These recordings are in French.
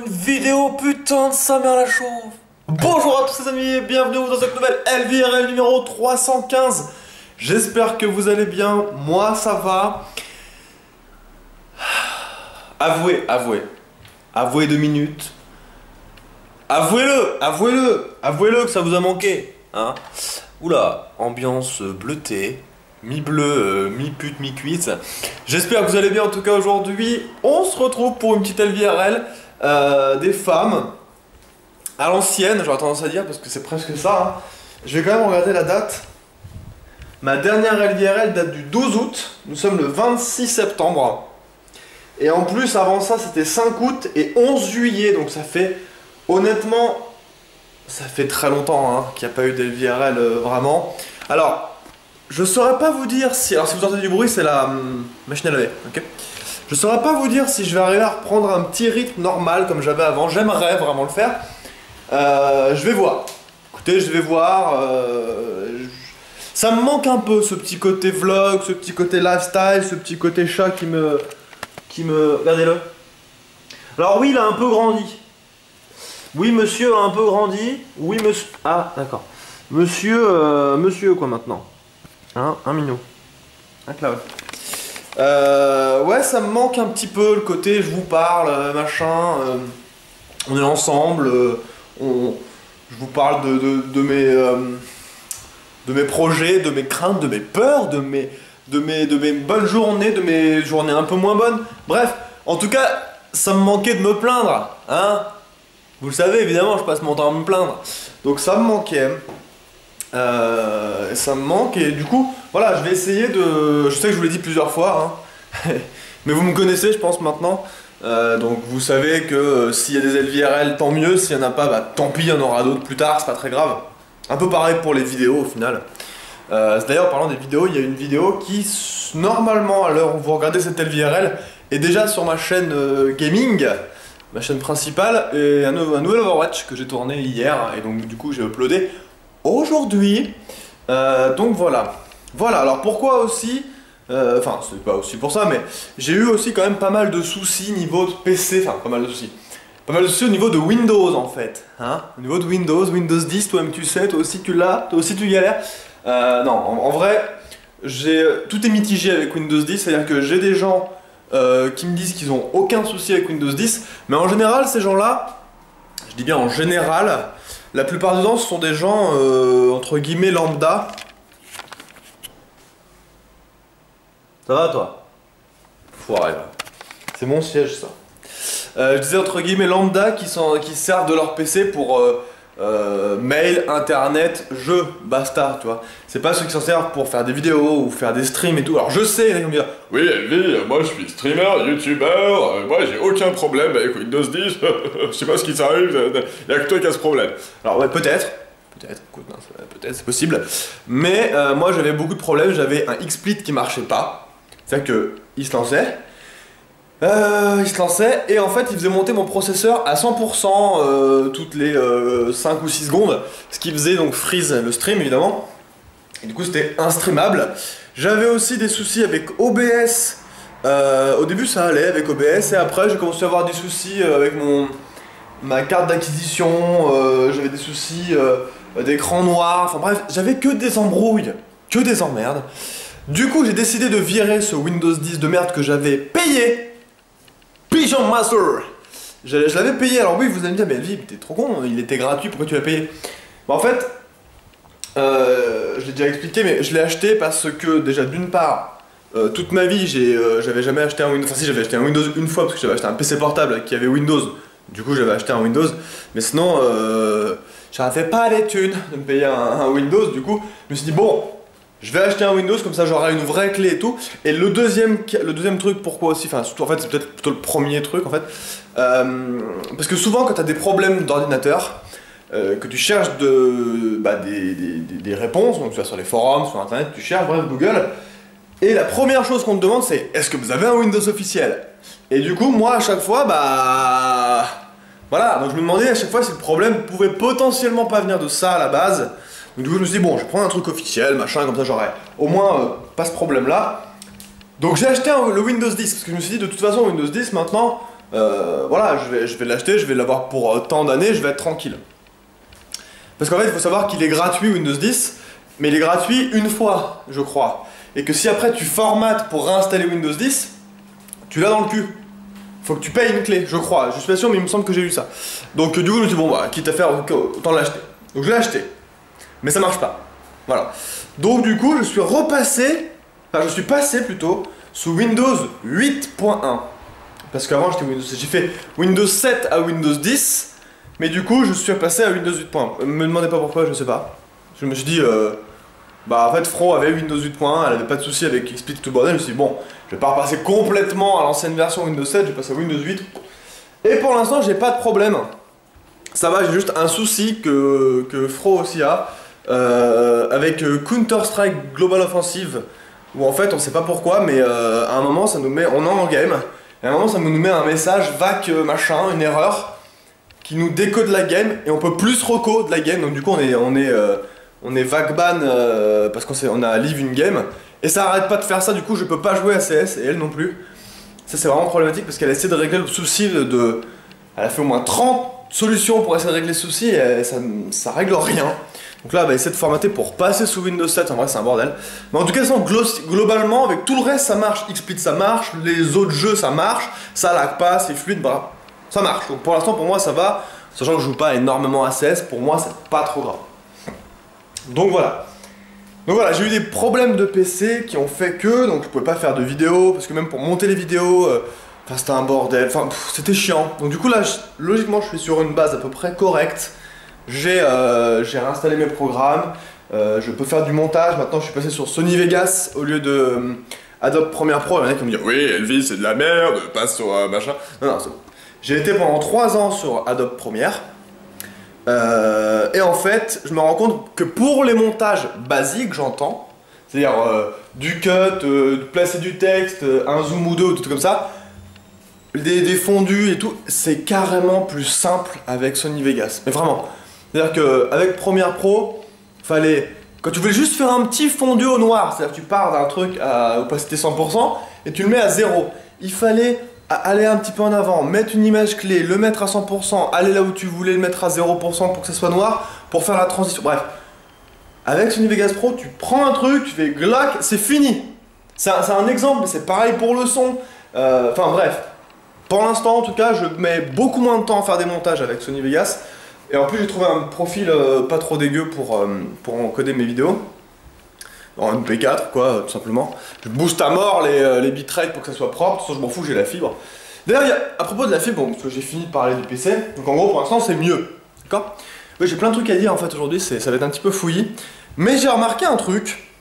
une vidéo, putain de sa mère la chauve. Bonjour à tous les amis et bienvenue dans cette nouvelle LVRL numéro 315. J'espère que vous allez bien, moi ça va. Avouez 2 minutes. Avouez-le que ça vous a manqué, hein. Oula, ambiance bleutée, mi-bleu, mi-pute, mi-cuisse. J'espère que vous allez bien en tout cas aujourd'hui. On se retrouve pour une petite LVRL des femmes à l'ancienne, j'aurais tendance à dire, parce que c'est presque ça, hein. Je vais quand même regarder la date. Ma dernière LVRL date du 12 août, nous sommes le 26 septembre. Et en plus, avant ça, c'était 5 août et 11 juillet, donc ça fait, honnêtement, ça fait très longtemps hein, qu'il n'y a pas eu d'LVRL vraiment. Alors, je saurais pas vous dire si... Alors, si vous entendez du bruit, c'est la machine à laver, ok. Je saurais pas vous dire si je vais arriver à reprendre un petit rythme normal comme j'avais avant. J'aimerais vraiment le faire. Je vais voir. Écoutez, je vais voir. Ça me manque un peu, ce petit côté vlog, ce petit côté lifestyle, ce petit côté chat qui me... Regardez-le. Alors oui, il a un peu grandi. Oui, monsieur a un peu grandi. Oui, monsieur... Ah, d'accord. Monsieur quoi maintenant? Hein, un mignon. Un Cloud. Ouais, ça me manque un petit peu le côté je vous parle, machin. On est ensemble. Je vous parle de mes projets, de mes craintes, de mes peurs, de mes bonnes journées, de mes journées un peu moins bonnes. Bref, en tout cas, ça me manquait de me plaindre, hein. Vous le savez, évidemment, je passe mon temps à me plaindre. Donc ça me manquait. Ça me manque et du coup, voilà, je vais essayer de... Je sais que je vous l'ai dit plusieurs fois, hein. Mais vous me connaissez, je pense, maintenant. Donc vous savez que s'il y a des LVRL, tant mieux. S'il n'y en a pas, bah tant pis, il y en aura d'autres plus tard, c'est pas très grave. Un peu pareil pour les vidéos au final. D'ailleurs, parlant des vidéos, il y a une vidéo qui, normalement, à l'heure où vous regardez cette LVRL, est déjà sur ma chaîne gaming, ma chaîne principale, et un nouvel Overwatch que j'ai tourné hier, et donc du coup j'ai uploadé aujourd'hui. Donc voilà. Voilà, alors pourquoi aussi, enfin c'est pas aussi pour ça, mais j'ai eu aussi quand même pas mal de soucis niveau de PC, enfin pas mal de soucis. Pas mal de soucis au niveau de Windows en fait, hein. Au niveau de Windows 10, toi-même tu sais, toi aussi tu l'as, toi aussi tu galères. Non, en vrai, tout est mitigé avec Windows 10, c'est-à-dire que j'ai des gens qui me disent qu'ils ont aucun souci avec Windows 10, mais en général, ces gens-là, je dis bien en général, la plupart du temps, ce sont des gens, entre guillemets, lambda. Ça va toi? Foiré, là. C'est mon siège, ça. Je disais entre guillemets lambda qui servent de leur PC pour mail, internet, jeux, basta, tu vois. C'est pas ceux qui s'en servent pour faire des vidéos ou faire des streams et tout. Alors je sais, ils vont me dire oui, Elvi, moi je suis streamer, youtubeur, moi j'ai aucun problème avec Windows 10, je sais pas ce qui t'arrive, y a que toi qui as ce problème. Alors ouais, peut-être, écoute, peut-être, c'est possible. Mais moi j'avais beaucoup de problèmes, j'avais un XSplit qui marchait pas. C'est-à-dire que il se lançait. Et en fait il faisait monter mon processeur à 100% toutes les 5 ou 6 secondes, ce qui faisait donc freeze le stream évidemment, et du coup c'était instreamable. J'avais aussi des soucis avec OBS, au début ça allait avec OBS et après j'ai commencé à avoir des soucis avec ma carte d'acquisition, j'avais des soucis d'écran noir, enfin bref, j'avais que des embrouilles, que des emmerdes. Du coup j'ai décidé de virer ce Windows 10 de merde que j'avais payé. Pigeon Master. Je l'avais payé, alors oui vous allez me dire mais Elvi t'es trop con, il était gratuit, pourquoi tu l'as payé? Bah en fait, je l'ai déjà expliqué mais je l'ai acheté parce que déjà d'une part, toute ma vie j'avais jamais acheté un Windows, enfin si j'avais acheté un Windows une fois parce que j'avais acheté un PC portable qui avait Windows, du coup j'avais acheté un Windows, mais sinon j'avais pas les thunes de me payer un Windows, du coup je me suis dit bon, je vais acheter un Windows, comme ça j'aurai une vraie clé et tout. Et le deuxième truc, pourquoi aussi, enfin surtout en fait c'est peut-être plutôt le premier truc en fait, parce que souvent quand tu as des problèmes d'ordinateur, que tu cherches des réponses, donc tu vas sur les forums, sur internet, tu cherches, bref Google, et la première chose qu'on te demande c'est est-ce que vous avez un Windows officiel? Et du coup moi à chaque fois voilà, donc je me demandais à chaque fois si le problème pouvait potentiellement pas venir de ça à la base. Donc du coup je me suis dit bon je vais prendre un truc officiel, machin, comme ça j'aurai au moins pas ce problème là. Donc j'ai acheté le Windows 10 parce que je me suis dit de toute façon Windows 10 maintenant voilà, je vais l'acheter, je vais l'avoir pour tant d'années, je vais être tranquille. Parce qu'en fait, il faut savoir qu'il est gratuit Windows 10, mais il est gratuit une fois, je crois. Et que si après tu formates pour réinstaller Windows 10, tu l'as dans le cul. Faut que tu payes une clé, je crois. Je suis pas sûr, mais il me semble que j'ai eu ça. Donc du coup, je me suis dit, bon, bah, quitte à faire, autant l'acheter. Donc je l'ai acheté. Mais ça marche pas. Voilà. Donc du coup, je suis passé plutôt sous Windows 8.1. Parce qu'avant, j'ai fait Windows 7 à Windows 10. Mais du coup, je suis passé à Windows 8.1. Me demandez pas pourquoi, je sais pas. Je me suis dit, bah en fait, Fro avait Windows 8.1, elle avait pas de soucis avec XSplit tout le bordel. Je me suis dit, bon, je vais pas repasser complètement à l'ancienne version Windows 7, je vais passer à Windows 8. Et pour l'instant, j'ai pas de problème. Ça va, j'ai juste un souci que Fro aussi a, avec Counter-Strike Global Offensive, où en fait, on sait pas pourquoi, mais à un moment, ça nous met, on est en game, et à un moment, ça nous met un message VAC machin, une erreur, qui nous décode la game, et on peut plus reco de la game, donc du coup, on est VAC ban parce qu'on a leave une game, et ça arrête pas de faire ça, du coup, je peux pas jouer à CS, et elle non plus. Ça, c'est vraiment problématique, parce qu'elle essaie de régler le souci de... Elle a fait au moins 30 solutions pour essayer de régler le souci, et ça règle rien. Donc là, elle va essayer de formater pour passer sous Windows 7, en vrai c'est un bordel. Mais en tout cas, globalement, avec tout le reste ça marche. XSplit ça marche, les autres jeux ça marche, ça lag pas, c'est fluide, bah, ça marche. Donc pour l'instant, pour moi ça va, sachant que je joue pas énormément à CS, pour moi c'est pas trop grave. Donc voilà. J'ai eu des problèmes de PC qui ont fait que, donc je pouvais pas faire de vidéos, parce que même pour monter les vidéos, enfin c'était un bordel, enfin c'était chiant. Donc du coup là, logiquement je suis sur une base à peu près correcte. J'ai réinstallé mes programmes, je peux faire du montage, maintenant je suis passé sur Sony Vegas au lieu de Adobe Premiere Pro. Il y en a qui vont me dire oui Elvis c'est de la merde, passe sur machin. Non, c'est bon. J'ai été pendant 3 ans sur Adobe Premiere. Et en fait, je me rends compte que pour les montages basiques, j'entends, c'est-à-dire du cut, placer du texte, un zoom ou deux, tout comme ça, des fondus et tout, c'est carrément plus simple avec Sony Vegas. Mais vraiment. C'est-à-dire qu'avec Premiere Pro, fallait, quand tu voulais juste faire un petit fondu au noir, c'est-à-dire que tu pars d'un truc à opacité 100% et tu le mets à 0, il fallait aller un petit peu en avant, mettre une image clé, le mettre à 100%, aller là où tu voulais, le mettre à 0% pour que ça soit noir, pour faire la transition. Bref, avec Sony Vegas Pro, tu prends un truc, tu fais glac, c'est fini. C'est un exemple, mais c'est pareil pour le son. Enfin bref, pour l'instant en tout cas, je mets beaucoup moins de temps à faire des montages avec Sony Vegas. Et en plus j'ai trouvé un profil pas trop dégueu pour encoder mes vidéos. En MP4 quoi, tout simplement. Je booste à mort les bitrates pour que ça soit propre, de toute façon je m'en fous, j'ai la fibre. D'ailleurs, à propos de la fibre, bon, parce que j'ai fini de parler du PC, donc en gros pour l'instant c'est mieux. D'accord? Oui, j'ai plein de trucs à dire en fait aujourd'hui, ça va être un petit peu fouillis. Mais j'ai remarqué un truc.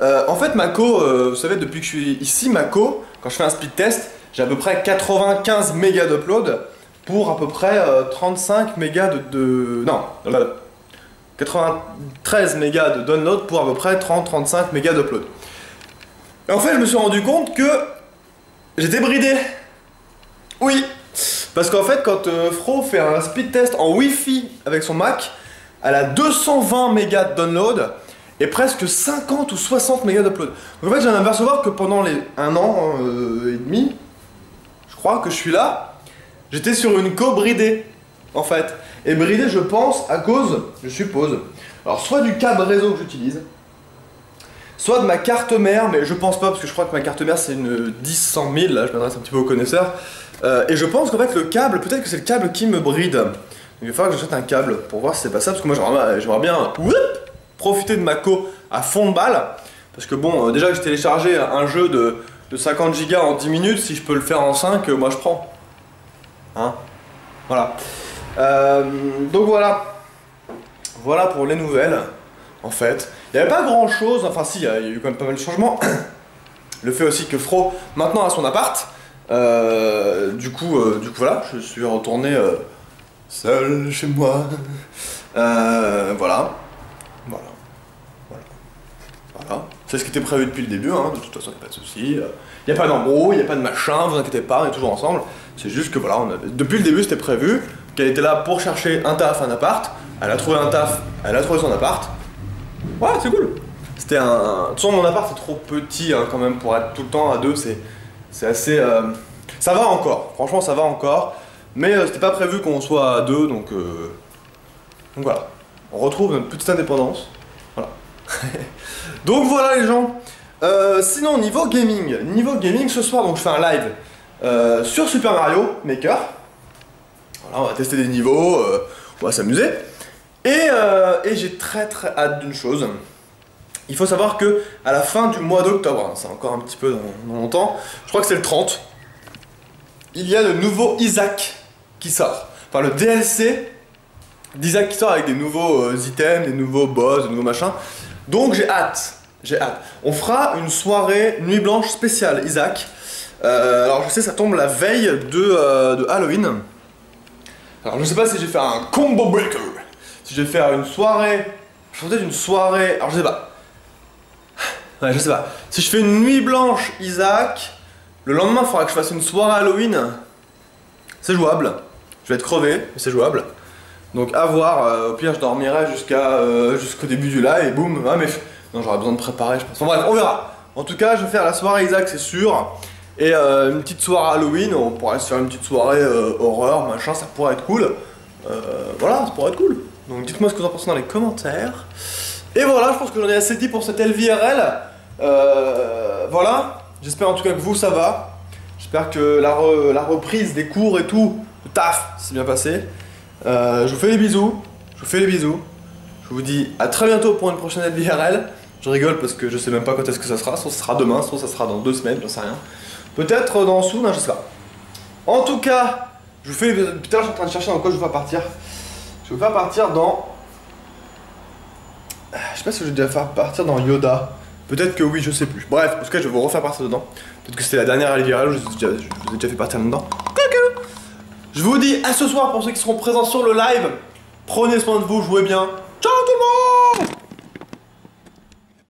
En fait Mako, vous savez depuis que je suis ici, Mako, quand je fais un speed test, j'ai à peu près 95 mégas d'upload pour à peu près 35 mégas non, 93 mégas de download pour à peu près 30-35 mégas d'upload. Et en fait, je me suis rendu compte que j'étais bridé. Oui, parce qu'en fait, quand Fro fait un speed test en Wi-Fi avec son Mac, elle a 220 mégas de download et presque 50 ou 60 mégas d'upload. Donc en fait, j'ai viens d'apercevoir que pendant les 1 an et demi, je crois que je suis là, j'étais sur une co-bridée, en fait. Et bridée, je pense, à cause, je suppose, alors soit du câble réseau que j'utilise, soit de ma carte mère, mais je pense pas, parce que je crois que ma carte mère c'est une 10-100 000, là je m'adresse un petit peu aux connaisseurs. Et je pense qu'en fait le câble, peut-être que c'est le câble qui me bride. Donc il va falloir que j'achète un câble pour voir si c'est pas ça, parce que moi j'aimerais bien profiter de ma co à fond de balle. Parce que bon, déjà que j'ai téléchargé un jeu de 50 Go en 10 minutes, si je peux le faire en 5, moi je prends. Hein? Voilà. Donc voilà pour les nouvelles, en fait. Il n'y avait pas grand chose, enfin si, il y a eu quand même pas mal de changements. Le fait aussi que Fro, maintenant a son appart, du coup voilà, je suis retourné seul chez moi. Voilà. C'est ce qui était prévu depuis le début, hein. De toute façon, il n'y a pas de souci. Il n'y a pas d'embrouille, il n'y a pas de machin, vous inquiétez pas, on est toujours ensemble. C'est juste que voilà, depuis le début c'était prévu qu'elle était là pour chercher un taf, un appart. Elle a trouvé un taf, elle a trouvé son appart. Ouais, c'est cool. C'était un... De toute façon, mon appart c'est trop petit hein, quand même pour être tout le temps à deux, c'est assez... Ça va encore, franchement ça va encore. Mais c'était pas prévu qu'on soit à deux, donc voilà. On retrouve notre petite indépendance. Voilà. Donc voilà les gens. Sinon niveau gaming ce soir, donc je fais un live sur Super Mario Maker. Voilà, on va tester des niveaux, on va s'amuser. Et j'ai très hâte d'une chose. Il faut savoir que à la fin du mois d'octobre, hein, c'est encore un petit peu dans longtemps, je crois que c'est le 30, il y a le nouveau Isaac qui sort. Enfin le DLC d'Isaac qui sort avec des nouveaux items, des nouveaux boss, des nouveaux machins. Donc j'ai hâte. On fera une soirée nuit blanche spéciale Isaac. Alors je sais ça tombe la veille de Halloween. Alors je sais pas si je vais faire un combo breaker, si je vais faire une soirée, peut-être une soirée, alors je sais pas. Ouais, je sais pas. Si je fais une nuit blanche Isaac, le lendemain il faudra que je fasse une soirée Halloween. C'est jouable. Je vais être crevé, mais c'est jouable. Donc à voir, au pire je dormirai jusqu'au début du live et boum. Ah mais non, j'aurai besoin de préparer je pense. Enfin bref, on verra. En tout cas je vais faire la soirée Isaac c'est sûr. Et une petite soirée Halloween, on pourrait se faire une petite soirée horreur, machin, ça pourrait être cool. Voilà, ça pourrait être cool. Donc dites-moi ce que vous en pensez dans les commentaires. Et voilà, je pense que j'en ai assez dit pour cette LVRL. Voilà, j'espère en tout cas que vous ça va. J'espère que la reprise des cours et tout, le taf, s'est bien passé. Je vous fais des bisous, je vous dis à très bientôt pour une prochaine LVRL. Je rigole parce que je sais même pas quand est-ce que ça sera, soit ça sera demain, soit ça sera dans 2 semaines, j'en sais rien. Peut-être dans soon, je sais pas. En tout cas, je vous fais des bisous. Putain, je suis en train de chercher dans quoi je vais faire partir. Je vais faire partir dans... Je sais pas si je vais déjà faire partir dans Yoda. Peut-être que oui, je sais plus. Bref, en tout cas, je vais vous refaire partir dedans. Peut-être que c'était la dernière LVRL, je vous ai déjà fait partir dedans. Coucou. Je vous dis à ce soir pour ceux qui seront présents sur le live. Prenez soin de vous, jouez bien.